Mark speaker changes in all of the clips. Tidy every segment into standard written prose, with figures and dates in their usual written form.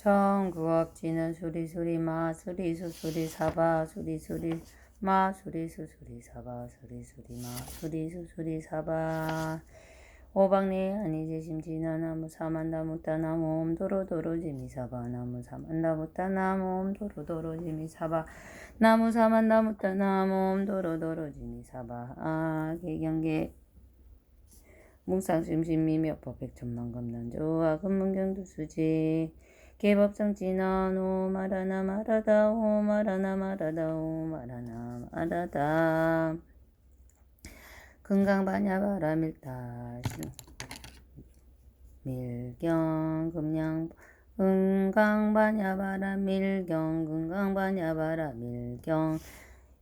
Speaker 1: 청구업지는 수리수리마 수리수수리사바 수리수리마 수리수수리사바 수리수리마 수리수수리사바 오박내 아니제심지나나무 사만다무따나무 옴도로도로지미사바 나무 사만다무따나무 옴도로도로지미사바 나무 사만다무따나무 옴도로도로지미사바 개경계 뭉상심심미묘법 백천만검난조와 금문경두수지 개법상진나노 마라나 마라다오 마라나 마라다오 마라나 마라다 금강반야바라 밀다 밀경 금양 금강반야바라 밀경 금강반야바라 밀경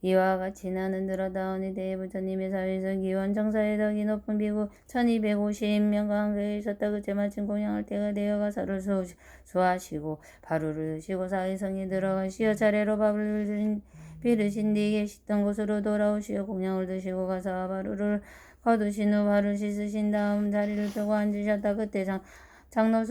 Speaker 1: 이와 같이 나는 들어다오니 대부처님의 사회에서 기원 정사의 덕이 높은 비구 1250명과 한가에 있었다. 그때 마침 공양할 때가 되어 가사를 수하시고 바루를 드시고 사회성에 들어가시어 차례로 밥을 비르신 뒤 계시던 곳으로 돌아오시어 공양을 드시고 가사와 바루를 거두신 후 발을 씻으신 다음 자리를 펴고 앉으셨다. 그때 장로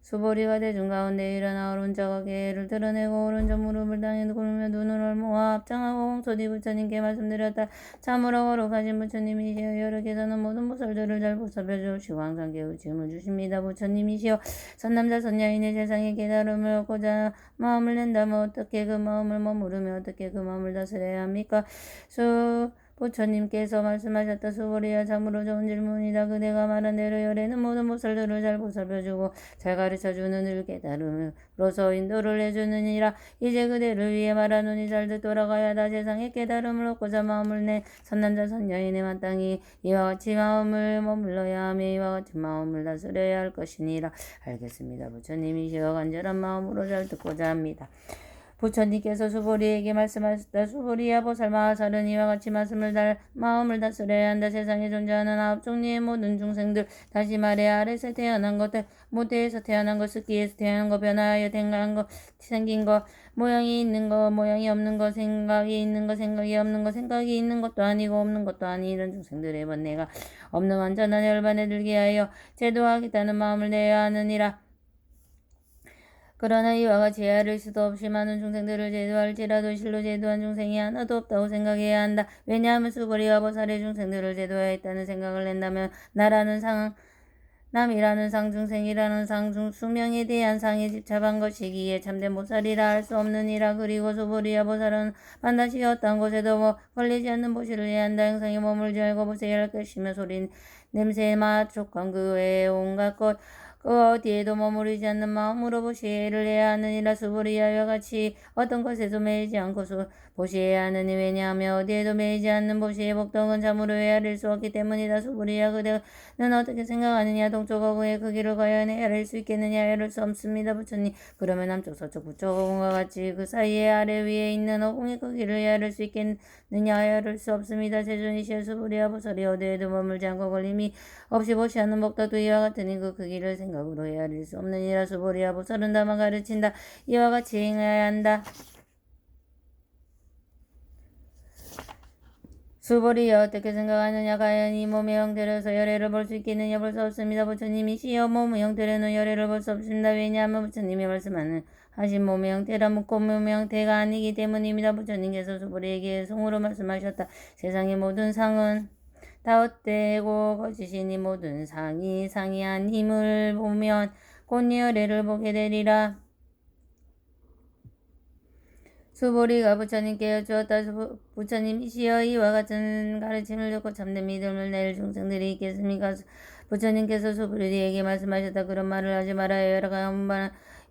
Speaker 1: 수보리가 대중 가운데 일어나 오른쪽 어깨를 드러내고 오른쪽 무릎을 땅에 꿇으며 눈을 모아 합장하고 홍소디 부처님께 말씀드렸다. 참으로 거룩하신 부처님이시여 여러께서는 모든 보살들을 잘 보살펴 주시고 항상 깨우침을 주십니다. 부처님이시여 선남자 선여인의 세상에 깨달음을 얻고자 마음을 낸다면 어떻게 그 마음을 머무르며 어떻게 그 마음을 다스려야 합니까? 부처님께서 말씀하셨다. 수보리야 참으로 좋은 질문이다. 그대가 말한 대로 열애는 모든 보살들을 잘 보살펴주고 잘 가르쳐주는 을 깨달음으로서 인도를 해주느니라. 이제 그대를 위해 말하노니 잘들 돌아가야 다. 세상에 깨달음을 얻고자 마음을 내 선남자 선여인의 마땅히 이와 같이 마음을 머물러야 하며 이와 같이 마음을 다스려야 할 것이니라. 알겠습니다. 부처님이시여 간절한 마음으로 잘 듣고자 합니다. 부처님께서 수보리에게 말씀하셨다. 수보리야 보살마하살은 이와 같이 마음을 다스려야 한다. 세상에 존재하는 9종류의 모든 중생들, 다시 말해 아래에서 태어난 것, 모태에서 태어난 것, 습기에서 태어난 것, 변화하여 생긴 것, 모양이 있는 것, 모양이 없는 것, 생각이 있는 것, 생각이 없는 것, 생각이 있는 것도 아니고 없는 것도 아닌 이런 중생들의 번뇌가 없는 완전한 열반에 들게 하여 제도하겠다는 마음을 내야 하느니라. 그러나 이와 같이 헤아릴 수도 없이 많은 중생들을 제도할지라도 실로 제도한 중생이 하나도 없다고 생각해야 한다. 왜냐하면 수보리와 보살의 중생들을 제도하였다는 생각을 낸다면 남이라는 상, 중생이라는 상, 수명에 대한 상에 집착한 것이기에 참된 보살이라 할 수 없느니라. 그리고 수보리와 보살은 반드시 어떤 곳에도 걸리지 않는 보시를 해야 한다. 행성에 머물지 말고 보세야 할 것이며 소리, 냄새, 맛, 촉감 그 외에 온갖 것 그 어디에도 머무르지 않는 마음으로 보시를 해야 하느니라. 수보리야와 같이 어떤 것에도 매이지 않고 보시해야 하느니 왜냐하며 어디에도 매이지 않는 보시의 복덕은 참으로 헤아릴 수 없기 때문이다. 수보리야 그대는 어떻게 생각하느냐? 동쪽 어구의 그 길을 과연 헤아릴 수 있겠느냐? 헤아릴 수 없습니다. 부처님 그러면 남쪽 서쪽 북쪽 어궁과 같이 그 사이에 아래 위에 있는 어궁의 그 길을 헤아릴 수 있겠느냐? 헤아릴 수 없습니다. 세존이시여 수보리야 보살이 어디에도 머물지 않고 걸림이 없이 보시하는 복덕도 이와 같으니 그 길을 생각으로 헤아릴 수 없느니라. 수보리야 보살은 다만 가르친다. 이와 같이 행해야 한다. 수보리야 어떻게 생각하느냐? 과연 이 몸의 형태로서 열애를 볼 수 있겠느냐? 볼 수 없습니다. 부처님이시여 몸의 형태로는 열애를 볼 수 없습니다. 왜냐하면 부처님이 하신 몸의 형태라 묻고 몸의 형태가 아니기 때문입니다. 부처님께서 수보리에게 송으로 말씀하셨다. 세상의 모든 상은 다 헛되고 거짓이니 모든 상이 아님을 보면 곧 열애를 보게 되리라. 수보리가 부처님께 여쭈었다. 부처님이시여 이와 같은 가르침을 듣고 참된 믿음을 낼 중생들이 있겠습니까? 부처님께서 수보리에게 말씀하셨다. 그런 말을 하지 말아요.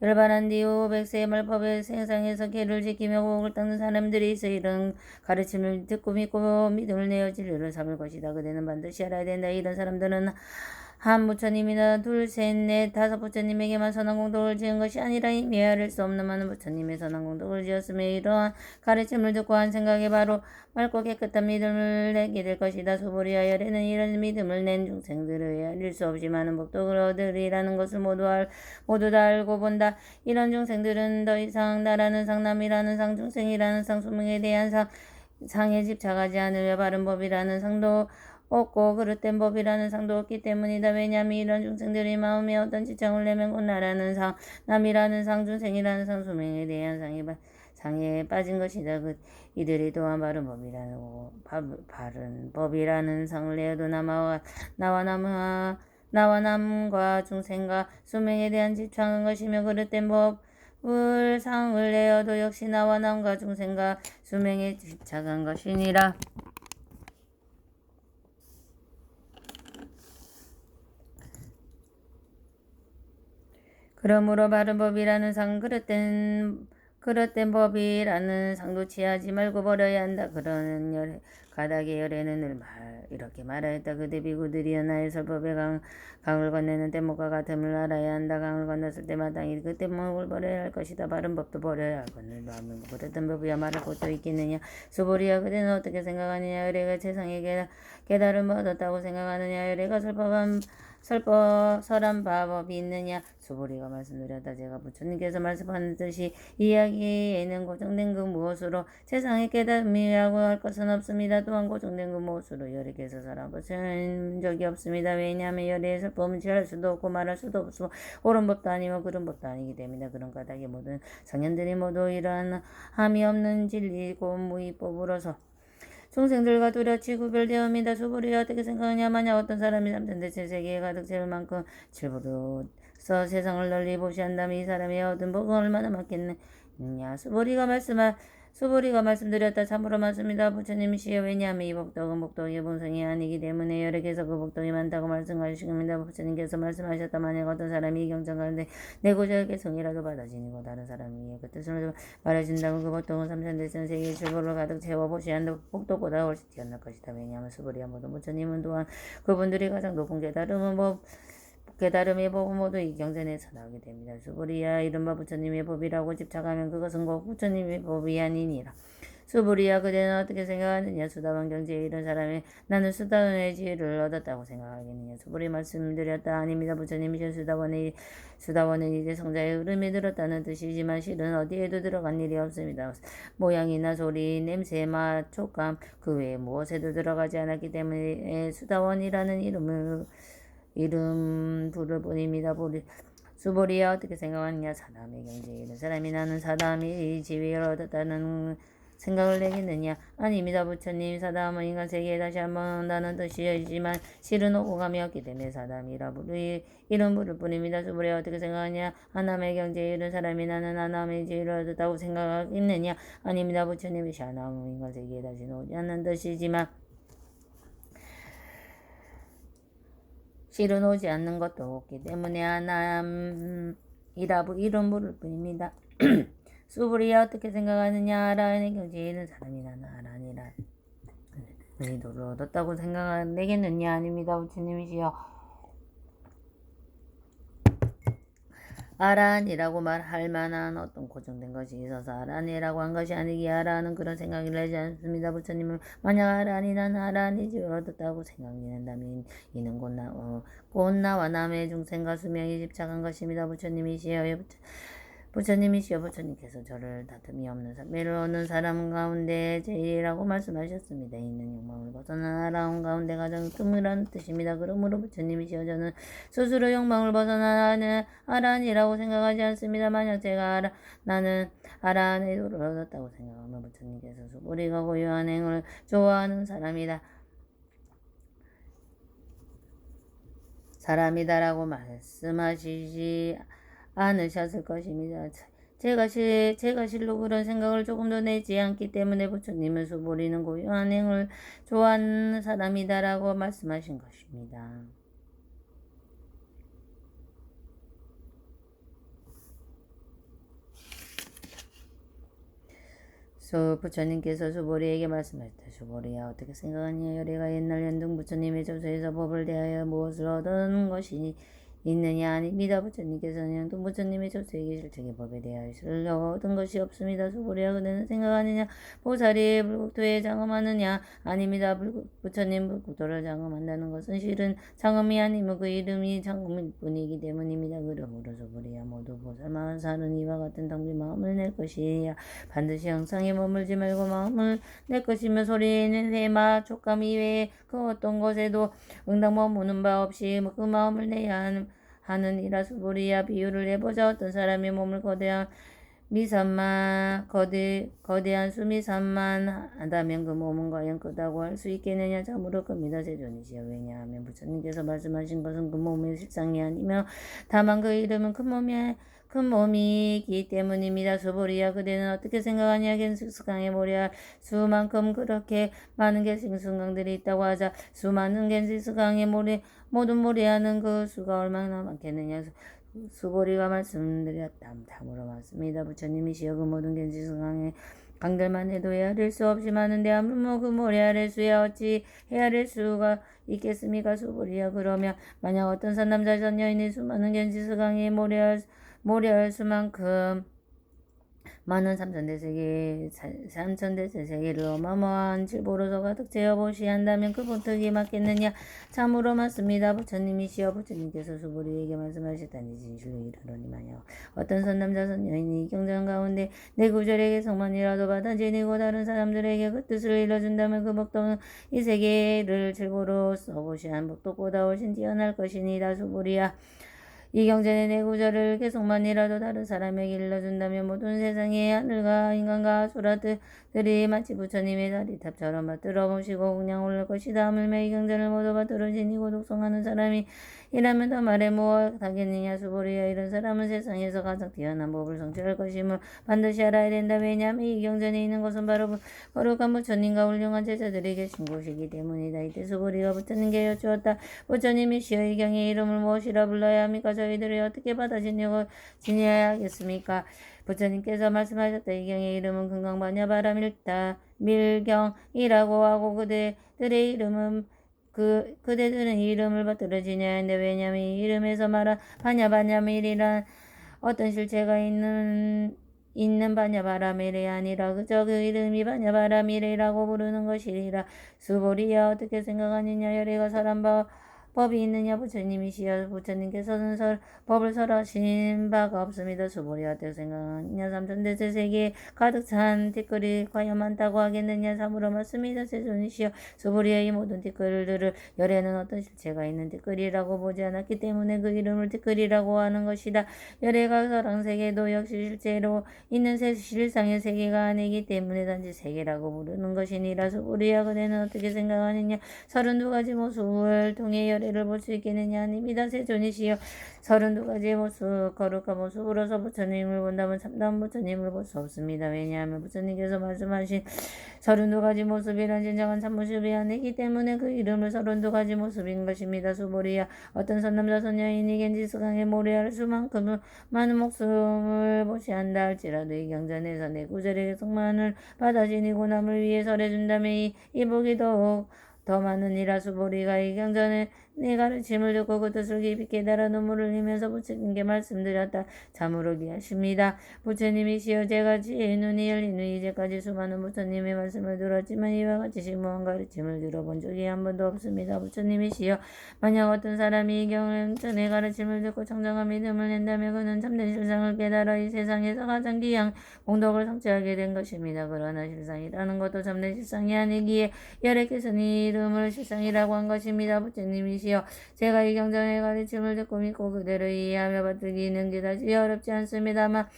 Speaker 1: 열반한 뒤후 100세의 말법의 생상에서 계를 지키며 호흡을 닦는 사람들이 있어 이런 가르침을 듣고 믿고 믿음을 내어 진리를 삼을 것이다. 그대는 반드시 알아야 된다. 이런 사람들은 한 부처님이나 둘, 셋, 넷, 다섯 부처님에게만 선왕공덕을 지은 것이 아니라 이미 헤아릴 수 없는 많은 부처님의 선왕공덕을 지었으며 이러한 가르침을 듣고 한 생각에 바로 맑고 깨끗한 믿음을 내게 될 것이다. 수보리야 열애는 이런 믿음을 낸 중생들을 헤아릴 수 없이 많은 복덕을 얻으리라는 것을 모두 다 알고 본다. 이런 중생들은 더 이상 나라는 상, 남이라는 상, 중생이라는 상, 수명에 대한 상에 집착하지 않으며 바른 법이라는 상도 없고 그릇된 법이라는 상도 없기 때문이다. 왜냐하면 이런 중생들이 마음에 어떤 지창을 내면 곧 나라는 상, 남이라는 상, 중생이라는 상, 수명에 대한 상에 빠진 것이다. 이들이 또한 바른 법이라는 상을 내어도 나와 남과 중생과 수명에 대한 집착한 것이며 그릇된 법을 상을 내어도 역시 나와 남과 중생과 수명에 집착한 것이니라. 그러므로 바른 법이라는 상, 그릇된 법이라는 상도 취하지 말고 버려야 한다. 그러는 가닥의 열에는 이렇게 말하였다. 그대 비구들이여 나의 설법의 강을 건네는 뗏목과 같음을 알아야 한다. 강을 건넜을 때 마땅히 그 뗏목을 버려야 할 것이다. 바른 법도 버려야 할 것을 하면 그릇된 법이야 말할 것도 있겠느냐. 수보리야 그대는 어떻게 생각하느냐. 의뢰가 세상에 깨달음을 얻었다고 생각하느냐. 의뢰가 설한 바법이 있느냐. 수보리가 말씀드렸다. 제가 부처님께서 말씀하는 듯이 이야기에는 고정된 그 무엇으로 세상에 깨달음이라고 할 것은 없습니다. 또한 고정된 그 무엇으로 열애께서 설한 것은 적이 없습니다. 왜냐하면 열애의 설법은 취할 수도 없고 말할 수도 없고 옳은 법도 아니고 그런 법도 아니기 때문이다. 그런 까닭에 모든 성현들이 모두 이러한 함이 없는 진리고 무의법으로서 중생들과 뚜렷이 구별되옵니다. 수보리가 어떻게 생각하냐. 만약 어떤 사람이 삼천대천 세계에 가득 채울 만큼 질부로서 세상을 널리 보시한다면 이 사람이 얻은 복은 얼마나 많겠느냐. 수보리가 말씀드렸다. 참으로 맞습니다. 부처님이시여. 왜냐하면 이 복덕은 복덕의 본성이 아니기 때문에 여러께서 그 복덕이 많다고 말씀하시겁니다. 부처님께서 말씀하셨다. 만약 어떤 사람이 이 경전 가운데 내 고작의 성이라도 받아지니고 다른 사람이 그 뜻을 말해준다면 그 복덕은 삼천대천 세계의 질보를 가득 채워 보시한다. 복덕보다 훨씬 뛰어날 것이다. 왜냐하면 수보리와 모든 부처님은 또한 그분들이 가장 높은 깨달음의 법은 모두 이 경전에서 나오게 됩니다. 수보리야 이른바 부처님의 법이라고 집착하면 그것은 곧 부처님의 법이 아니니라. 수보리야 그대는 어떻게 생각하느냐. 수다원 경지에 이른 사람이 나는 수다원의 지혜를 얻었다고 생각하겠느냐. 수보리 말씀드렸다. 아닙니다. 부처님이신 수다원은 이제 성자의 흐름이 들었다는 뜻이지만 실은 어디에도 들어간 일이 없습니다. 모양이나 소리, 냄새, 맛, 촉감 그 외에 무엇에도 들어가지 않았기 때문에 수다원이라는 이름 부를 뿐입니다. 수보리야 어떻게 생각하느냐. 사람의 경지에 이른 사람이 나는 사람이 지위를 얻었다는 생각을 내겠느냐. 아닙니다. 부처님 사담은 인간 세계에 다시 한번 온다는 뜻이지만 실은 오고 감이 없기 때문에 사담이라 이름 부를 뿐입니다. 수보리야 어떻게 생각하냐. 하나님의 경지에 이른 사람이 나는 하나님의 지위를 얻었다고 생각하겠느냐. 아닙니다. 부처님이 하나님은 인간 세계에 다시 오지 않는 뜻이지만 실은 오지 않는 것도 없기 때문에 하나이라고 이름 부를 뿐입니다. 수보리야 어떻게 생각하느냐. 아라한의 경지에 있는 사람이 나는 아라니라 의도를 얻었다고 생각하겠느냐. 아닙니다. 부처님이시여. 아라한이라고 말할 만한 어떤 고정된 것이 있어서 아라한이라고 한 것이 아니기에 아라한은 그런 생각을 내지 않습니다. 부처님은 만약 아라한이 나는 아라한의 지위를 얻었다고 생각된다면 이는 곧 나와 남의 중생과 수명에 집착한 것입니다. 부처님이시여. 부처님께서 저를 다툼이 없는 매를 얻는 사람 가운데 제일이라고 말씀하셨습니다. 이는 욕망을 벗어난 아라한 가운데 가장 뜸이라는 뜻입니다. 그러므로 부처님이시여 저는 스스로 욕망을 벗어난 아라한이라고 생각하지 않습니다. 만약 나는 아라한의 도를 얻었다고 생각하면 부처님께서 수보리가 고유한 행을 좋아하는 사람이다라고 말씀하시지 않으셨을 것입니다. 제가 실로 그런 생각을 조금도 내지 않기 때문에 부처님은 수보리는 고유한 행을 좋아하는 사람이다라고 말씀하신 것입니다. 부처님께서 수보리에게 말씀하셨다. 수보리야 어떻게 생각하냐. 열애가 옛날 연등 부처님의 조서에서 법을 대하여 무엇을 얻은 것이니 있느냐 아닙니다. 부처님께서는 또 부처님의 조수에게 실적의 법에 대하여 얻은 것이 없습니다. 수고리야 그대는 생각하느냐 보살이 불국토에 장엄하느냐 아닙니다. 부처님 불국토를 장엄한다는 것은 실은 장엄이 아니면 그 이름이 장엄일 뿐이기 때문입니다. 그러므로 수고리야 모두 보살만 사는 이와 같은 당비 마음을 낼 것이야. 반드시 형상에 머물지 말고 마음을 낼 것이며 소리는 해마 촉감 이외에 그 어떤 것에도 응당 머무는 바 없이 그 마음을 내야 하느니라. 수고리야 비유를 해보자. 어떤 사람이 몸을 거대한 거대한 수미산만 한다면 그 몸은 과연 크다고 할 수 있겠느냐. 참으로 큽니다. 세존이시여. 왜냐하면 부처님께서 말씀하신 것은 그 몸의 실상이 아니며 다만 그 이름은 큰 몸이기 때문입니다. 수보리야 그대는 어떻게 생각하냐. 겐스강에 모래알 수만큼 그렇게 많은 겐스강들이 있다고 하자. 수많은 겐스강에 모든 모래하는 그 수가 얼마나 많겠느냐. 수보리가 말씀드렸다. 다음으로 맞습니다. 부처님이시여 그 모든 겐지승강의 강들만 해도 헤아릴 수 없이 많은데 아무모 그 모래알의 수에 어찌 헤아릴 수가 있겠습니까? 수보리야 그러면 만약 어떤 산남자 선여인이 수많은 겐지승강의 모래알 수만큼 많은 삼천대세계를 어마어마한 질보로서 가득 채워보시 한다면 그 본특이 맞겠느냐. 참으로 맞습니다. 부처님이시여 부처님께서 수보리에게 말씀하셨다니 진실로 이르노니 만약 어떤 선남자 선여인이 이 경전 가운데 내 구절에게 성만이라도 받아 지니고 다른 사람들에게 그 뜻을 일러준다면 그 복덕은 이 세계를 질보로 써보시 한 복덕보다 훨씬 뛰어날 것이니라. 수보리야 이 경전의 내 구절을 계속만이라도 다른 사람에게 일러준다면 모든 세상의 하늘과 인간과 소라들이 마치 부처님의 다리탑처럼 받들어 보시고 그냥 올릴 것이다. 하물며 이 경전을 모두 받들어 지니고 독송하는 사람이 이라면 더 말해 무엇하겠느냐. 수보리야 이런 사람은 세상에서 가장 뛰어난 법을 성취할 것임을 반드시 알아야 된다. 왜냐하면 이 경전에 있는 것은 바로 거룩한 부처님과 훌륭한 제자들이 계신 곳이기 때문이다. 이때 수보리가 부처님께 여쭈었다. 부처님이시여 이 경의 이름을 무엇이라 불러야 합니까? 저희들이 어떻게 받아 지내야 하겠습니까? 부처님께서 말씀하셨다. 이 경의 이름은 금강반야바라밀타 밀경이라고 하고 그대들의 이름은 그대들은 이 이름을 받들어 지내야 하는데 왜냐하면 이 이름에서 말한 반야밀이란 어떤 실체가 있는 반야바라밀이 아니라 그저 그 이름이 반야바라밀이라고 부르는 것이라. 수보리야 어떻게 생각하느냐. 열애가 설한 법이 있느냐. 부처님이시여 부처님께서는 법을 설하신 바가 없습니다. 수보리야 어떻게 생각하느냐. 삼천대세 세계에 가득 찬 티끌이 과연 많다고 하겠느냐. 참으로 맞습니다. 세존이시여 수보리야 이 모든 티끌들을 열애는 어떤 실체가 있는 티끌이라고 보지 않았기 때문에 그 이름을 티끌이라고 하는 것이다. 열애가 설왕세계도 역시 실제로 있는 실상의 세계가 아니기 때문에 단지 세계라고 부르는 것이니라. 수보리야 그대는 어떻게 생각하느냐. 32가지 모습을 통해 열애를 볼 수 있겠느냐. 아닙니다. 세존이시여 32가지 모습 거룩한 모습으로서 부처님을 본다면 참다운 부처님을 볼 수 없습니다. 왜냐하면 부처님께서 말씀하신 32가지 모습이란 진정한 참모습이 아니기 때문에 그 이름을 32가지 모습인 것입니다. 수보리야 어떤 선남자 선여인이 겐지스강의 모래알 수만큼 많은 목숨을 보시한다 할지라도 이 경전에서 내 구절에게 성만을 받아 지니고 남을 위해 설해준다면 이 복이 더 많으니라. 수보리가 이 경전에 내 가르침을 듣고 그 뜻을 깊이 깨달아 눈물을 흘리면서 부처님께 말씀드렸다. 참으로 귀하십니다. 부처님이시여 제가 지혜의 눈이 열린 후 이제까지 수많은 부처님의 말씀을 들었지만 이와 같이 심오한 가르침을 들어본 적이 한 번도 없습니다. 부처님이시여 만약 어떤 사람이 이 경전의 가르침을 듣고 청정한 믿음을 낸다면 그는 참된 실상을 깨달아 이 세상에서 가장 귀한 공덕을 성취하게 된 것입니다. 그러나 실상이라는 것도 참된 실상이 아니기에 열애께서는 이 이름을 실상이라고 한 것입니다. 부처님이시여 제가 이 경전의 가르침을 듣고 믿고 그대로 이해하며 받들기는 그다지 어렵지 않습니다만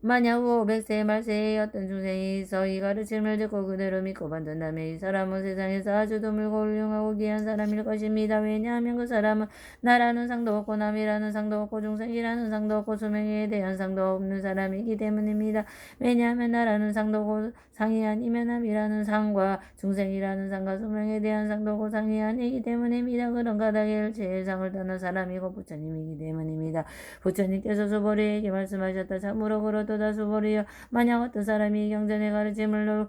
Speaker 1: 만약 500세 말세에 어떤 중생이 있어 이 가르침을 듣고 그대로 믿고 받는다면 이 사람은 세상에서 아주 드물고 훌륭하고 귀한 사람일 것입니다. 왜냐하면 그 사람은 나라는 상도 없고 남이라는 상도 없고 중생이라는 상도 없고 수명에 대한 상도 없는 사람이기 때문입니다. 왜냐하면 나라는 상도 없고 상이 아니면 남이라는 상과 중생이라는 상과 수명에 대한 상도 없고 상이 아니기 때문입니다. 그런 가닥의 제일 상을 떠난 사람이고 부처님이기 때문입니다. 부처님께서 수보리에게 말씀하셨다. 참으로 그렇도다. 수보리여 만약 어떤 사람이 이 경전의 가르침을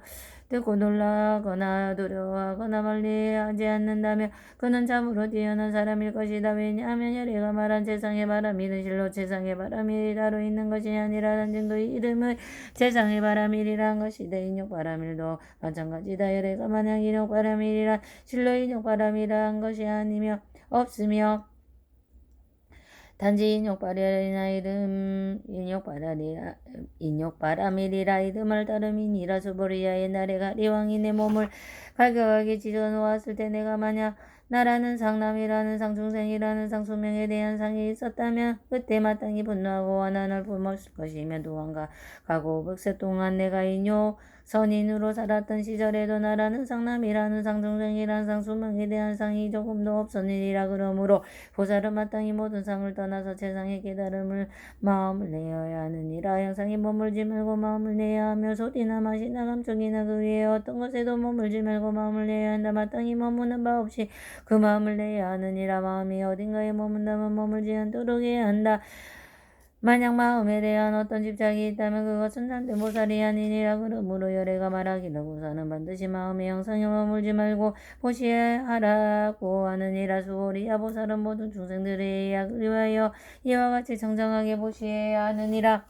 Speaker 1: 듣고 놀라거나 두려워하거나 멀리하지 않는다면 그는 참으로 뛰어난 사람일 것이다. 왜냐하면 열애가 말한 세상의 바람이는 실로 세상의 바람이 따로 있는 것이 아니라 단지 그 이름의 세상의 바람이리란 것이다. 인욕바람일도 마찬가지다. 열애가 마냥 인욕바람이리란 실로 인욕바람이란 것이 아니며 없으며 단지 인욕바람이리라 이름을 따름이니라. 수보리야의 날에 가리왕이 내 몸을 갈격하게 찢어놓았을 때 내가 만약 나라는 상남이라는 상 중생이라는 상 수명에 대한 상이 있었다면 그때 마땅히 분노하고 원한을 품었을 것이며 도망가 가고 백세 동안 내가 인욕 선인으로 살았던 시절에도 나라는 상남이라는 상 중생이라는 상 수명에 대한 상이 조금도 없었느니라. 그러므로 보살은 마땅히 모든 상을 떠나서 세상의 깨달음을 마음을 내어야 하느니라. 형상에 머물지 말고 마음을 내야 하며 소리나 맛이나 감촉이나 그 외에 어떤 것에도 머물지 말고 마음을 내야 한다. 마땅히 머무는 바 없이 그 마음을 내야 하느니라. 마음이 어딘가에 머문다면 머물지 않도록 해야 한다. 만약 마음에 대한 어떤 집착이 있다면 그것은 참된 보살이 아니니라. 그러므로 열애가 말하기를 보살은 반드시 마음의 형상에 머물지 말고 보시하라고 하느니라. 수보리야 보살은 모든 중생들의 약을 위하여 이와 같이 정정하게 보시해야 하느니라.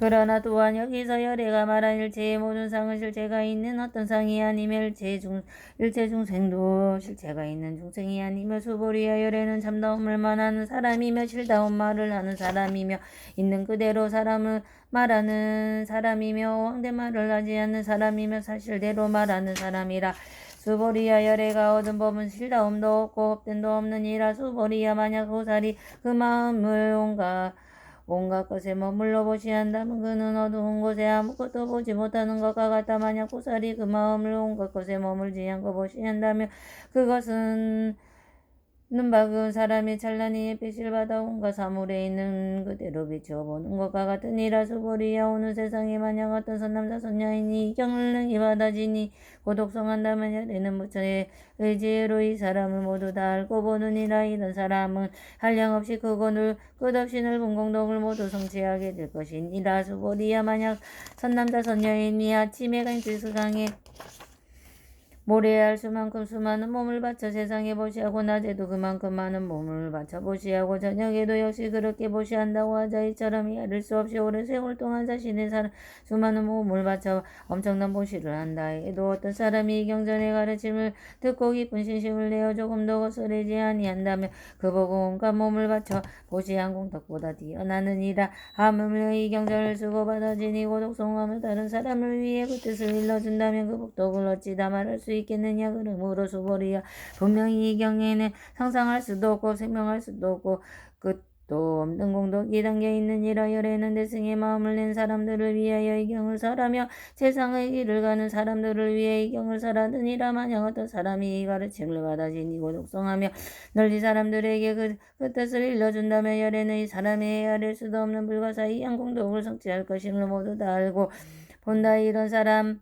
Speaker 1: 그러나 또한 여기서 열애가 말한 일체의 모든 상은 실체가 있는 어떤 상이 아니며 일체 중생도 실체가 있는 중생이 아니며 수보리야 열애는 참다움을 말하는 사람이며 실다운 말을 하는 사람이며 있는 그대로 사람을 말하는 사람이며 왕대 말을 하지 않는 사람이며 사실대로 말하는 사람이라. 수보리야 열애가 얻은 법은 실다움도 없고 헛됨도 없느니라. 수보리야 만약 보살이 그 마음을 온갖 것에 머물러 보시한다면 그는 어두운 곳에 아무것도 보지 못하는 것과 같다. 만약 보살이 그 마음을 온갖 것에 머물지 않고 보시한다면 그것은 눈박은 사람이 찬란히 햇빛을 받아 온갖 사물에 있는 그대로 비춰보는 것과 같으니라. 수보리야 오는 세상에 만약 어떤 선남자 선녀인이 이 경을 능히 받아지니 고독성한다면 열애는 부처의 의지로 이 사람을 모두 다 알고 보느니라. 이런 사람은 한량없이 크고 끝없이 넓은 공덕을 모두 성취하게 될 것이니라. 수보리야 만약 선남자 선녀인이 아침에 강지수강에 모래알 수만큼 수많은 몸을 바쳐 세상에 보시하고 낮에도 그만큼 많은 몸을 바쳐 보시하고 저녁에도 역시 그렇게 보시한다고 하자. 이처럼 이해할 수 없이 오랜 세월 동안 자신의 수많은 몸을 바쳐 엄청난 보시를 한다 해도 어떤 사람이 이 경전의 가르침을 듣고 깊은 신심을 내어 조금 더 거스르지 아니한다면 그 보고 온갖 몸을 바쳐 보시한 공덕보다 뛰어나느니라. 하물며 이 경전을 쓰고 받아지니 고독성하며 다른 사람을 위해 그 뜻을 일러준다면 그 복덕을 어찌다 말할 수 있겠느냐. 그러므로 수보리야 분명히 이 경에는 상상할 수도 없고 생명할 수도 없고 끝도 없는 공덕이 담겨 있느니라. 열애는 대승의 마음을 낸 사람들을 위하여 이 경을 설하며 세상의 길을 가는 사람들을 위해 이 경을 설하느니라. 만약 어떤 사람이 이 가르침을 받아지니 고독성하며 널리 사람들에게 그 뜻을 일러준다면 열애는 이 사람이 헤아릴 수도 없는 불가사의한 공덕을 성취할 것임을 모두 다 알고 본다. 이런 사람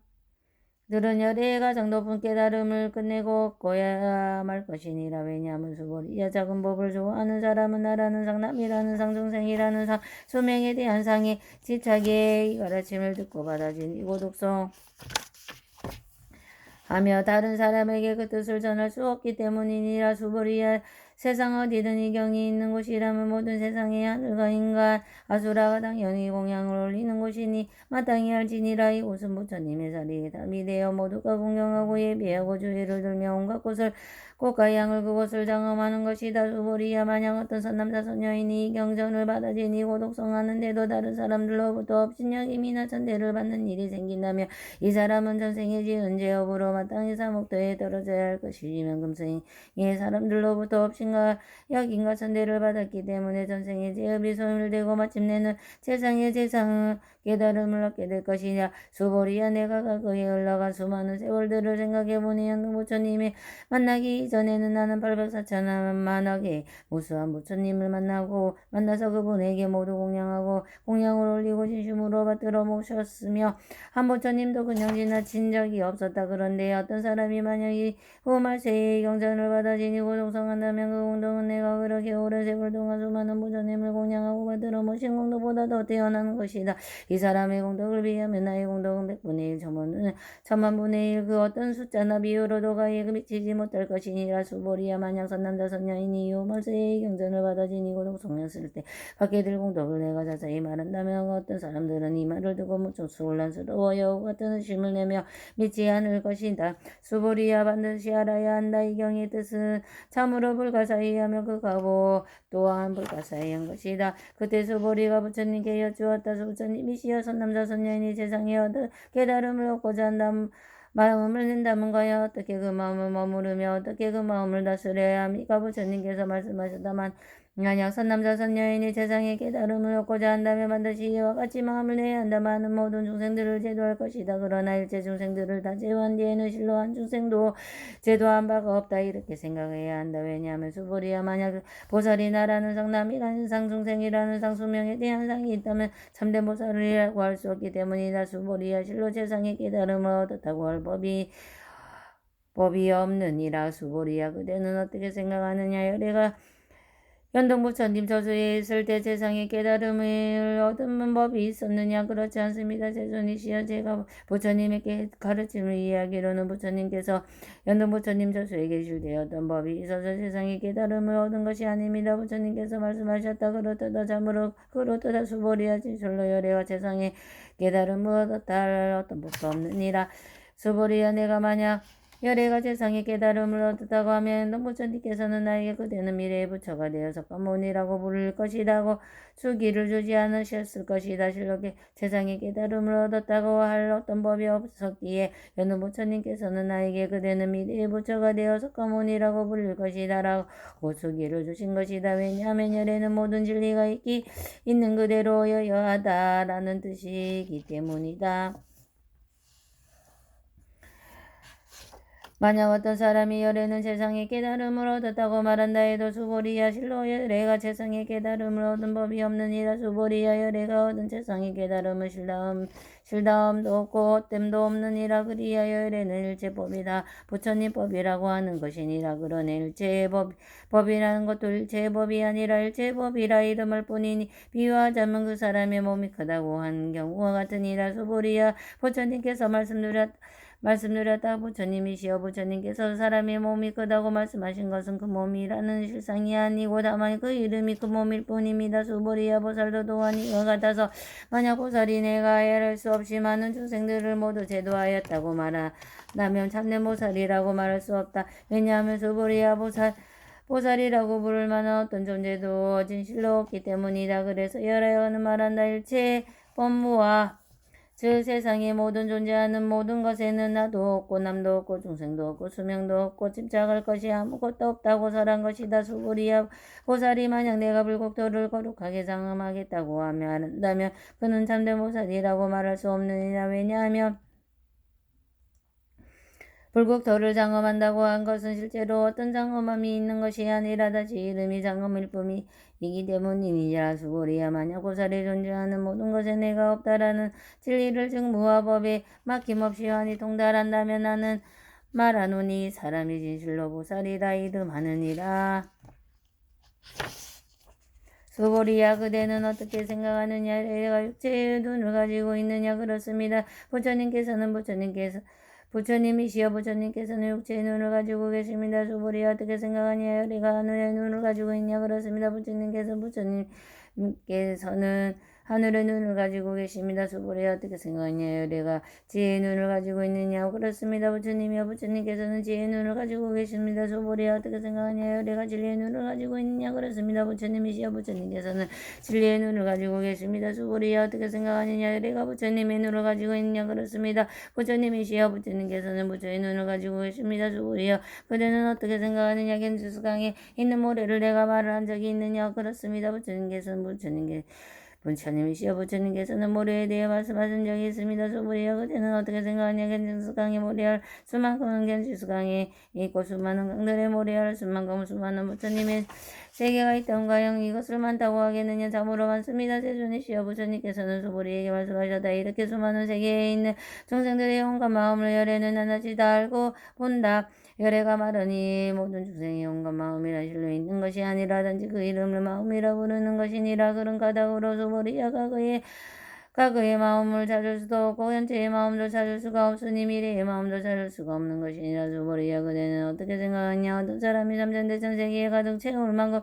Speaker 1: 들은 열애가 정높은 깨달음을 끝내고 얻고야 말 것이니라. 왜냐하면 수보리야 작은 법을 좋아하는 사람은 나라는 상 남이라는 상 중생이라는 상 수명에 대한 상에 집착해 이 가르침을 듣고 받아진 고독성 하며 다른 사람에게 그 뜻을 전할 수 없기 때문이니라. 수보리야 세상 어디든 이 경이 있는 곳이라면 모든 세상의 하늘과 인간 아수라가 당연히 공양을 올리는 곳이니 마땅히 알지니라. 이곳은 부처님의 자리에 담이 되어 모두가 공경하고 예배하고 주의를 들며 온갖 곳을 꽃과 향을 그곳을 장엄하는 것이다. 수보리야 만약 어떤 선남자 선녀인이 이 경전을 받아지니 고독성하는데도 다른 사람들로부터 업신여김이나 천대를 받는 일이 생긴다면 이 사람은 전생에 지은 죄업으로 마땅히 사목도에 떨어져야 할 것이지만 금생에 사람들로부터 업신과 여긴과 천대를 받았기 때문에 전생의 죄업이 소멸되고 마침내는 세상의 세상 깨달음을 얻게 될 것이냐. 수보리야 내가 과거에 흘러간 수많은 세월들을 생각해보니 현등 부처님이 만나기 이전에는 나는 804천만하게 무수한 부처님을 만나서 그분에게 모두 공양을 올리고 진심으로 받들어 모셨으며 한 부처님도 그냥 지나친 적이 없었다. 그런데 어떤 사람이 만약 이 후말세에 경전을 받아지니 고독성한다면 그 공덕은 내가 그렇게 오랜 세월 동안 수많은 부처님을 공양하고 받들어 모신 공덕보다 더 뛰어난 것이다. 이 사람의 공덕을 비하면 나의 공덕은 100분의 1, 천만분의 1 그 어떤 숫자나 비유로도 가히 미치지 못할 것이니라. 수보리야 만약 선남자 선녀인이 요말세의 경전을 받아 지니고 독송했을 때 받게 될 공덕을 내가 자세히 말한다면 어떤 사람들은 이 말을 듣고 무척 혼란스러워 여우 같은 의심을 내며 믿지 않을 것이다. 수보리야 반드시 알아야 한다. 이 경의 뜻은 참으로 불가사의하며 극하고 또한 불가사의한 것이다. 그때 수보리가 부처님께 여쭈었다. 부처님이시여 선남자 선녀인이 세상에 깨달음을 얻고자 한다. 마음을 낸다면 과연 어떻게 그 마음을 머무르며 어떻게 그 마음을 다스려야 합니까? 부처님께서 말씀하셨다만 만약 선남자 선녀인이 세상에 깨달음을 얻고자 한다면 반드시 이와 같이 마음을 내야 한다. 많은 모든 중생들을 제도할 것이다. 그러나 일체 중생들을 다 제도한 뒤에는 실로 한 중생도 제도한 바가 없다. 이렇게 생각해야 한다. 왜냐하면 수보리야 만약 보살이 나라는 상남이라는 상 중생이라는 상 수명에 대한 상이 있다면 참된 보살이라고 할 수 없기 때문이다. 수보리야 실로 세상에 깨달음을 얻었다고 할 법이 없느니라. 수보리야 그대는 어떻게 생각하느냐. 열애가 연동부처님 저수에 있을 때 세상에 깨달음을 얻은 법이 있었느냐. 그렇지 않습니다. 세존이시여 제가 부처님에게 가르침을 이해하기로는 부처님께서 연동부처님 저수에 계실 때 어떤 법이 있어서 세상에 깨달음을 얻은 것이 아닙니다. 부처님께서 말씀하셨다. 그렇다다 참으로 그렇다다 수보리야 진실로 열애와 세상에 깨달음을 얻었다 할 어떤 법도 없느니라. 수보리야 내가 만약 열애가 세상에 깨달음을 얻었다고 하면 부처님께서는 나에게 그대는 미래의 부처가 되어서 까모니라고 부를 것이라고 수기를 주지 않으셨을 것이다. 실로 세상에 깨달음을 얻었다고 할 어떤 법이 없었기에 여느 부처님께서는 나에게 그대는 미래의 부처가 되어서 까모니라고 부를 것이다 라고 수기를 주신 것이다. 왜냐하면 열애는 모든 진리가 있는 그대로 여여하다 라는 뜻이기 때문이다. 만약 어떤 사람이 열애는 세상에 깨달음을 얻었다고 말한다 해도 수보리야 실로 열애가 세상에 깨달음을 얻은 법이 없느니라. 수보리야 열애가 얻은 세상에 깨달음은 실다움도 없고 헛됨도 없느니라. 그리하여 열애는 일체법이다. 부처님 법이라고 하는 것이니라. 그러네 일체의 법이라는 것도 일체의 법이 아니라 일체의 법이라 이름할 뿐이니 비유하자면 그 사람의 몸이 크다고 한 경우와 같으니라. 수보리야 부처님께서 말씀드렸다. 부처님이시여 부처님께서 사람의 몸이 크다고 말씀하신 것은 그 몸이라는 실상이 아니고 다만 그 이름이 그 몸일 뿐입니다. 수보리야 보살도 또한 이와 같아서 만약 보살이 내가 해할 수 없이 많은 중생들을 모두 제도하였다고 말하면 참된 보살이라고 말할 수 없다. 왜냐하면 수보리야 보살이라고 부를 만한 어떤 존재도 진실로 없기 때문이다. 그래서 열애어는 말한다. 일체의 법무와 즉 세상에 모든 존재하는 모든 것에는 나도 없고 남도 없고 중생도 없고 수명도 없고 집착할 것이 아무것도 없다고 설한 것이다. 수보리야 보살이 만약 내가 불국토를 거룩하게 장엄하겠다고 한다면 그는 참된 보살이라고 말할 수 없느니라. 왜냐하면 불국토를 장엄한다고 한 것은 실제로 어떤 장엄함이 있는 것이 아니라 다시 이름이 장엄일 뿐이기 때문이니라. 수보리야 만약 보살이 존재하는 모든 것에 내가 없다라는 진리를 즉 무화법에 막힘없이 환히 통달한다면 나는 말하노니 사람이 진실로 보살이라 이름하느니라. 수보리야 그대는 어떻게 생각하느냐. 내가 육체의 눈을 가지고 있느냐. 그렇습니다. 부처님이시여 부처님께서는 육체의 눈을 가지고 계십니다. 수보리야 어떻게 생각하냐. 내가 하늘의 눈을 가지고 있냐. 그렇습니다. 부처님께서는 하늘의 눈을 가지고 계십니다. 수보리야 어떻게 생각하냐. 내가 지혜의 눈을 가지고 있느냐. 그렇습니다. 부처님이여 부처님께서는 지혜의 눈을 가지고 계십니다. 수보리야 어떻게 생각하냐. 내가 진리의 눈을 가지고 있느냐. 그렇습니다. 부처님이시여 부처님께서는 진리의 눈을 가지고 계십니다. 수보리야 어떻게 생각하느냐. 내가 부처님의 눈을 가지고 있느냐. 그렇습니다. 부처님이시여 부처님께서는 부처의 눈을 가지고 계십니다. 수보리야 그대는 어떻게 생각하느냐. 견주수강에 있는 모래를 내가 말을 한 적이 있느냐. 그렇습니다. 부처님이시여 부처님께서는 모래에 대해 말씀하신 적이 있습니다. 수보리야 그대는 어떻게 생각하냐. 견주수강에 모래할 수만큼은 견주수강에 있고 수많은 강들의 모래할 수만큼은 수많은 부처님의 세계가 있던가요. 이것을 많다고 하겠느냐. 참으로 많습니다. 세존이시여 부처님께서는 수보리에게 말씀하셨다. 이렇게 수많은 세계에 있는 중생들의 영혼과 마음을 열애는 하나씩 다 알고 본다. 열애가 말하니 모든 중생이 온갖 마음이라 실로 있는 것이 아니라든지 그 이름을 마음이라 부르는 것이니라. 그런 까닭으로 수보리야가 그의 마음을 찾을 수도 없고 현재의 마음도 찾을 수가 없으니 미래의 마음도 찾을 수가 없는 것이니라. 수보리야 그대는 어떻게 생각하냐. 어떤 사람이 삼천대천세계에 가득 채울 만큼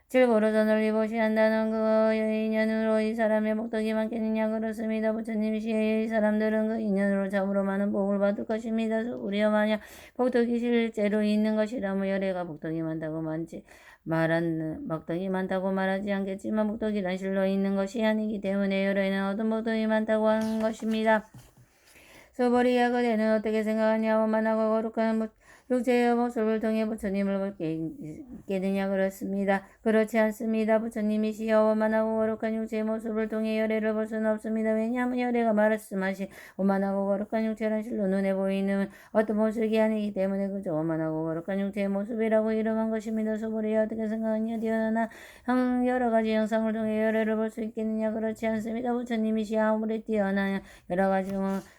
Speaker 1: 질보로서 널리 보시한다는 그의 인연으로 이 사람의 복덕이 많겠느냐. 그렇습니다. 부처님이시여 이 사람들은 그 인연으로 참으로 많은 복을 받을 것입니다. 우리여 만약 복덕이 실제로 있는 것이라면 열애가 복덕이 많다고 말하지 않겠지만 복덕이란 실로 있는 것이 아니기 때문에 열애는 어떤 복덕이 많다고 하는 것입니다. 수보리야 그대는 어떻게 생각하냐. 원만하고 거룩한 육체의 모습을 통해 부처님을 볼 게 있겠느냐. 그렇습니다. 그렇지 않습니다. 부처님이시여 원만하고 거룩한 육체의 모습을 통해 열애를 볼 수는 없습니다. 왜냐하면 열애가 말씀하신 원만하고 거룩한 육체란 실로 눈에 보이는 어떤 모습이 아니기 때문에 그저 원만하고 거룩한 육체의 모습이라고 이름한 것입니다. 수보리야 어떻게 생각하냐. 뛰어난 여러 가지 형상을 통해 열애를 볼 수 있겠느냐. 그렇지 않습니다. 부처님이시여 아무리 뛰어난 여러 가지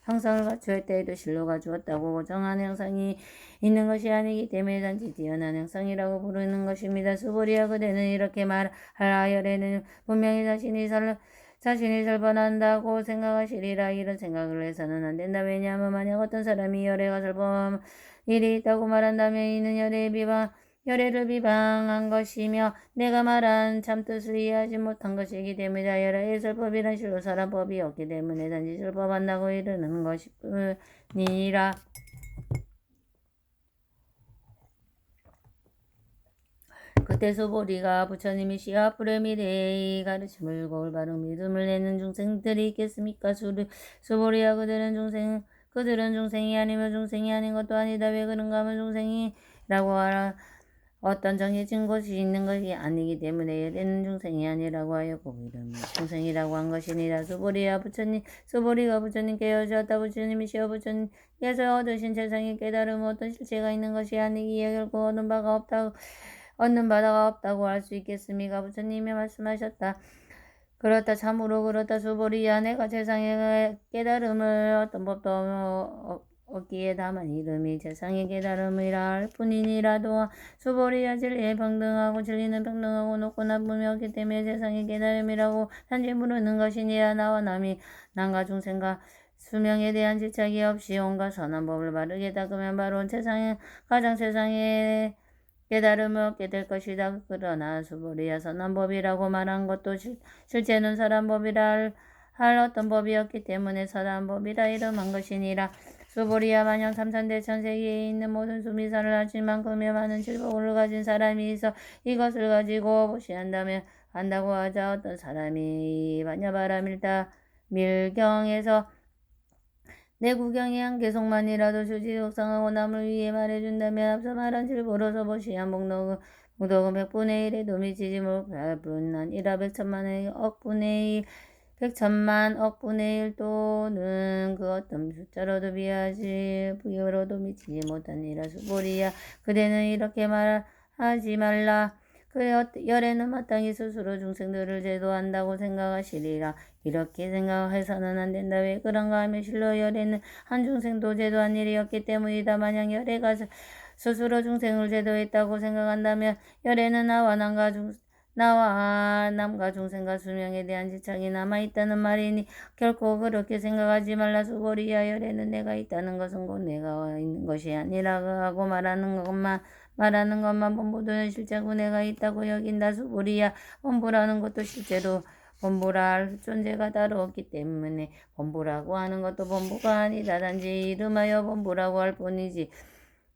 Speaker 1: 형상을 갖추었다 해도 실로 갖추었다고 정한 형상이 있는 것이 아니기 때문에 단지 뛰어난 형상이라고 부르는 것입니다. 수보리야 그대는 이렇게 말하라. 열애는 분명히 자신이 설번한다고 생각하시리라. 이런 생각을 해서는 안 된다. 왜냐하면 만약 어떤 사람이 열애가 설번한 일이 있다고 말한다면 이는 열애를 비방한 것이며 내가 말한 참뜻을 이해하지 못한 것이기 때문이다. 열애의 설법이란 실로 사람법이 없기 때문에 단지 설법한다고 이르는 것뿐이니라. 그때 수보리가 부처님이시여 앞으로 미래의 가르침을 올바른 믿음을 내는 중생들이 있겠습니까? 수보리야 그들은 중생이 아니며 중생이 아닌 것도 아니다. 왜 그런가 하면 중생이라고 하라. 어떤 정해진 것이 있는 것이 아니기 때문에 열애는 중생이 아니라고 하여 그 이름을 중생이라고 한 것이니라. 수보리가 부처님께 여쭈었다. 부처님이시여 부처님께서 얻으신 세상의 깨달음은 어떤 실체가 있는 것이 아니기에 결코 얻는 바가 없다고 할 수 있겠습니까? 부처님이 말씀하셨다. 그렇다. 참으로 그렇다. 수보리야 내가 세상의 깨달음을 어떤 법도 없기에 다만 이름이 세상의 깨달음이라 할 뿐이니라도 수보리야 진리에 평등하고 진리는 평등하고 높고 나쁨이 없기 때문에 세상의 깨달음이라고 단지 부르는 것이니라. 나와 남과 중생과 수명에 대한 지착이 없이 온갖 선한 법을 바르게 닦으면 바로 세상의 깨달음을 얻게 될 것이다. 그러나 수보리야 선한 법이라고 말한 것도 실제는 선한 법이라 할 어떤 법이었기 때문에 선한 법이라 이름한 것이니라. 수보리야 만약 삼천대천세계에 있는 모든 수미사를 하실 만큼의 많은 질복을 가진 사람이 있어 이것을 가지고 한다고 하자. 어떤 사람이 반야바라밀다 밀경에서 내 구경의 한 개속만이라도 주지독상하고 남을 위해 말해준다면 앞서 말한 질보로서 보시한 목록은 100분의 1에도 미치지 못할 뿐 아니라 100천만의 억분의 1 100천만 억분의 1 또는 그 어떤 숫자로도 부여로도 미치지 못하니라. 수보리야 그대는 이렇게 말하지 말라. 그의 열애는 마땅히 스스로 중생들을 제도한다고 생각하시리라. 이렇게 생각해서는 안 된다. 왜 그런가 하면 실로 열애는 한 중생도 제도한 일이었기 때문이다. 만약 열애가 스스로 중생을 제도했다고 생각한다면 열애는 나와 남과 중생과 수명에 대한 지착이 남아있다는 말이니 결코 그렇게 생각하지 말라. 수보리야 열애는 내가 있다는 것은 곧 내가 있는 것이 아니라고 말하는 것만 본보도는 실제고 내가 있다고 여긴다. 수보리야 본보라는 것도 실제로 본보라 할 존재가 따로 없기 때문에 본보라고 하는 것도 본보가 아니다. 단지 이름하여 본보라고 할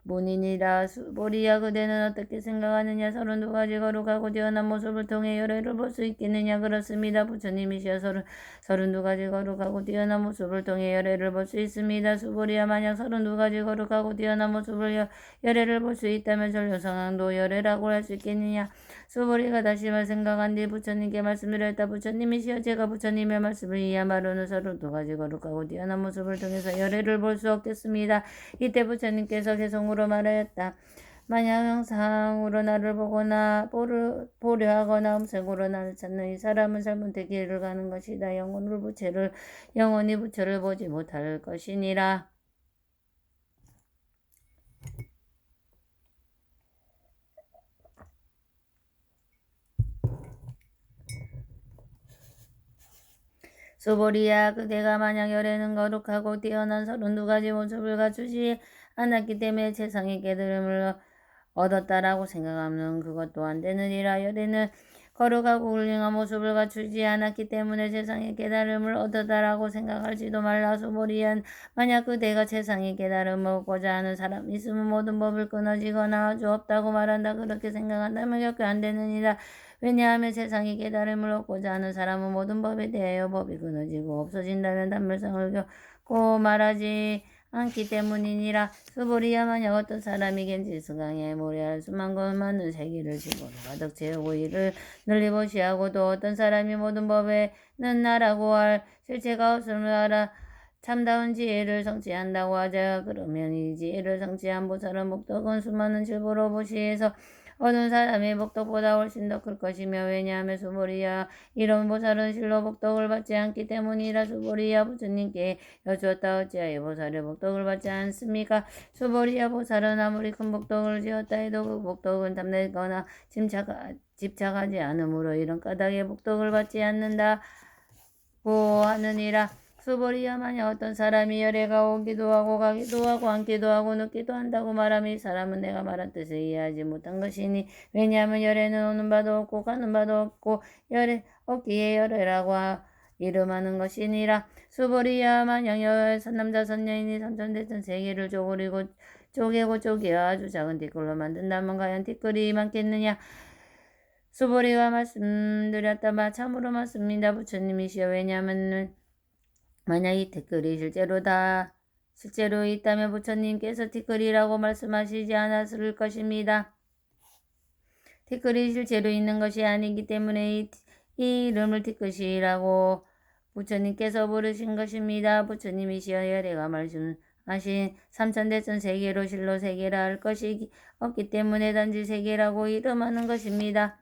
Speaker 1: 뿐이니라. 수보리야 그대는 어떻게 생각하느냐. 32가지 거룩하고 뛰어난 모습을 통해 열애를 볼 수 있겠느냐. 그렇습니다. 부처님이시여 32가지 거룩하고 뛰어난 모습을 통해 열애를 볼 수 있습니다. 수보리야 만약 32가지 거룩하고 뛰어난 모습을 열애를 볼 수 있다면 전류상황도 열애라고 할 수 있겠느냐. 수보리가 다시 생각한 뒤 부처님께 말씀드렸다. 부처님이시여 제가 부처님의 말씀을 이해한 바로는 32가지 거룩하고 뛰어난 모습을 통해서 열애를 볼 수 없겠습니다. 이때 부처님께서 개성으로 말하였다. 만약 형상으로 나를 보려 하거나 음색으로 나를 찾는 이 사람은 잘못된 길을 가는 것이다. 영원히 부처를 보지 못할 것이니라. 수보리야 그대가 만약 열에는 거룩하고 뛰어난 32가지 모습을 갖추지 않았기 때문에 세상의 깨달음을 얻었다라고 생각하면 그것도 안 되느니라. 열에는 거룩하고 훌륭한 모습을 갖추지 않았기 때문에 세상의 깨달음을 얻었다라고 생각할지도 말라. 수보리야 만약 그대가 세상의 깨달음을 얻고자 하는 사람이 있으면 모든 법을 끊어지거나 아주 없다고 말한다. 그렇게 생각한다면 결코 안 되느니라. 왜냐하면 세상의 깨달음을 얻고자 하는 사람은 모든 법에 대하여 법이 끊어지고 없어진다면 단멸성을 겪고 말하지 않기 때문이니라. 수보리야 만약 어떤 사람이 겐지스강에 모래알 수만큼 많은 세계를 집어로 가득 채우고 이를 널리 보시하고 또 어떤 사람이 모든 법에는 나라고 할 실체가 없음을 알아 참다운 지혜를 성취한다고 하자. 그러면 이 지혜를 성취한 보살은 복덕은 수많은 질보로 보시에서 어느 사람의 복덕보다 훨씬 더 클 것이며 왜냐하면 수보리야 이런 보살은 실로 복덕을 받지 않기 때문이라. 수보리야 부처님께 여쭈었다. 어찌하여 보살의 복덕을 받지 않습니까? 수보리야 보살은 아무리 큰 복덕을 지었다 해도 그 복덕은 탐내거나 집착하지 않으므로 이런 까닭의 복덕을 받지 않는다고 하느니라. 수보리야 만약 어떤 사람이 열애가 오기도 하고 가기도 하고 앉기도 하고 눕기도 한다고 말하면 이 사람은 내가 말한 뜻을 이해하지 못한 것이니 왜냐하면 열애는 오는 바도 없고 가는 바도 없고 열애 없기에 열애라고 이름하는 것이니라. 수보리야 만약 남자 선녀인이 선천대천 세계를 쪼개고 쪼개어 아주 작은 티끌로 만든다면 과연 티끌이 많겠느냐. 수보리가 말씀드렸다. 참으로 맞습니다. 부처님이시여. 왜냐하면 만약 이 티끌이 실제로 있다면 부처님께서 티끌이라고 말씀하시지 않았을 것입니다. 티끌이 실제로 있는 것이 아니기 때문에 이 이름을 티끌이라고 부처님께서 부르신 것입니다. 부처님이시여. 열애가 말씀하신 삼천대천 세계로 실로 세계라 할 것이 없기 때문에 단지 세계라고 이름하는 것입니다.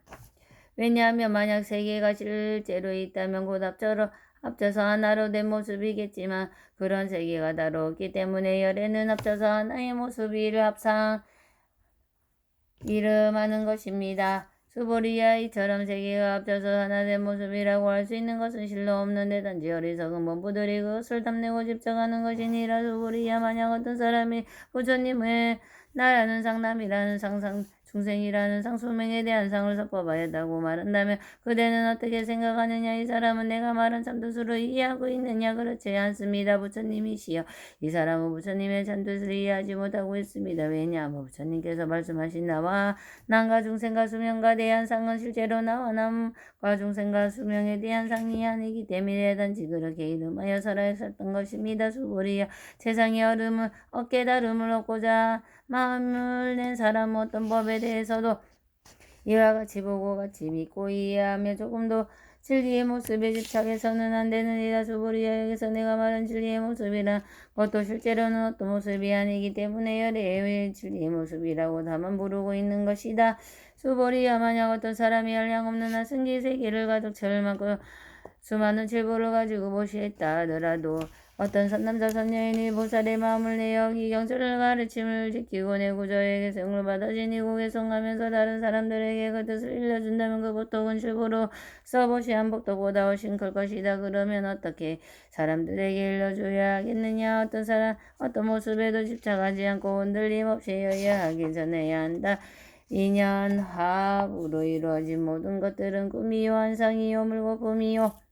Speaker 1: 왜냐하면 만약 세계가 실제로 있다면 곧 합쳐서 하나로 된 모습이겠지만 그런 세계가 따로 없기 때문에 열애는 합쳐서 하나의 모습이를 합상 이름하는 것입니다. 수보리야 이처럼 세계가 합쳐서 하나 된 모습이라고 할 수 있는 것은 실로 없는데 단지 어리석은 범부들이 그것을 탐내고 집착하는 것이니라. 수보리야 만약 어떤 사람이 부처님의 나라는 상남이라는 상상 중생이라는 상수명에 대한 상을 섞어봐야다고 말한다면 그대는 어떻게 생각하느냐. 이 사람은 내가 말한 참뜻으로 이해하고 있느냐. 그렇지 않습니다. 부처님이시여. 이 사람은 부처님의 참뜻을 이해하지 못하고 있습니다. 왜냐하면 부처님께서 말씀하신 나와 남과 중생과 수명과 대한 상은 실제로 나와 남과 중생과 수명에 대한 상이 아니기 때문에 단지 그렇게 이름하여 살았던 것입니다. 수보리야 세상의 깨달음을 얻고자 마음을 낸 사람은 어떤 법에 대해서도 이와 같이 보고 같이 믿고 이해하며 조금도 진리의 모습에 집착해서는 안 되느니라. 수보리야 여기서 내가 말한 진리의 모습이란 것도 실제로는 어떤 모습이 아니기 때문에 열애의 진리의 모습이라고 다만 부르고 있는 것이다. 수보리야 만약 어떤 사람이 한량없는 하승기 세계를 가득 채울 만큼 수많은 질보를 가지고 보시했다 하더라도 어떤 남자 선녀인이 보살의 마음을 내어 이 경전을 가르침을 지키고 내 구조의 개성을 받아 지니고 개성하면서 다른 사람들에게 그 뜻을 일러준다면 그 복덕은 실보로 써보시한 복덕보다 훨씬 클 것이다. 그러면 어떻게 사람들에게 일러줘야 하겠느냐. 어떤 모습에도 집착하지 않고 흔들림 없이 여야하게 전해야 한다. 인연합으로 이루어진 모든 것들은 꿈이요 환상이요 물거품이요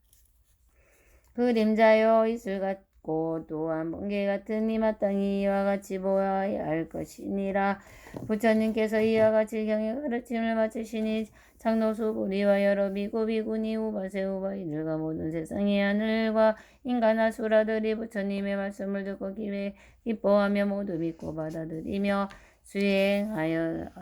Speaker 1: 그림자요 이슬 같고 또한 번개 같은 이 마땅히 이와 같이 보아야 할 것이니라. 부처님께서 이와 같이 경의 가르침을 마치시니 장로수 보리와 여러 비구 비구니 우바세 우바이들과 모든 세상의 하늘과 인간과 수라들이 부처님의 말씀을 듣고 기뻐하며 모두 믿고 받아들이며 수행하였다.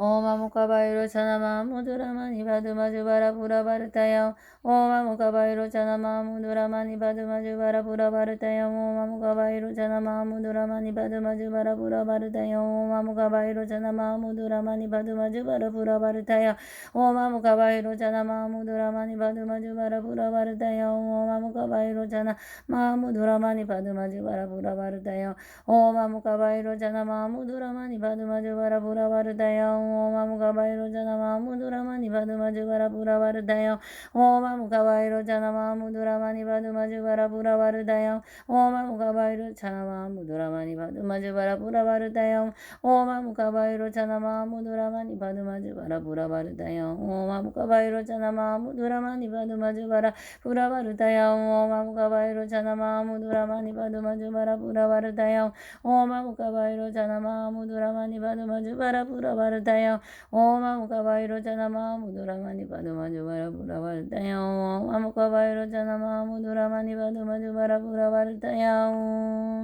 Speaker 1: 오마무카바이로 차나마무드라마니 바드마주바라 부라바르타야 오마무카바이로 차나마무드라마니 바드마주바라 부라바르타야 오마무카바이로 차나마무드라마니 바드마주바라 부라바르타야 오마무카바이로 차나마무드라마니 바드마주바라 부라바르타야 오마무카바이로 차나마무드라마니 바드마주바라 부라바르타야 오마무카바이로 차나마무드라마니 바드마주바라 부라바르타야 오마무카바이로 차나마무드라마니 바드마주바라 부라바르타야 Om Amukabairo Janama Muduramani Padumajugara Puravarudayam Om Amukabairo Janama Muduramani Padumajugara Puravarudayam Om Amukabairo Janama Muduramani Padumajugara Puravarudayam Om Amukabairo Janama Muduramani Padumajugara Puravarudayam Om Amukabairo Janama Muduramani Padumajugara Puravarudayam Om Amukabairo Janama Muduramani Padumajugara Puravarudayam Om Amukabairo Janama Muduramani Padumajugara Puravarudayam Om Amukabairo Janama Muduramani Padumajugara Puravarudayam Om Amukabairo Janama Muduramani Padumajugara Puravarudayam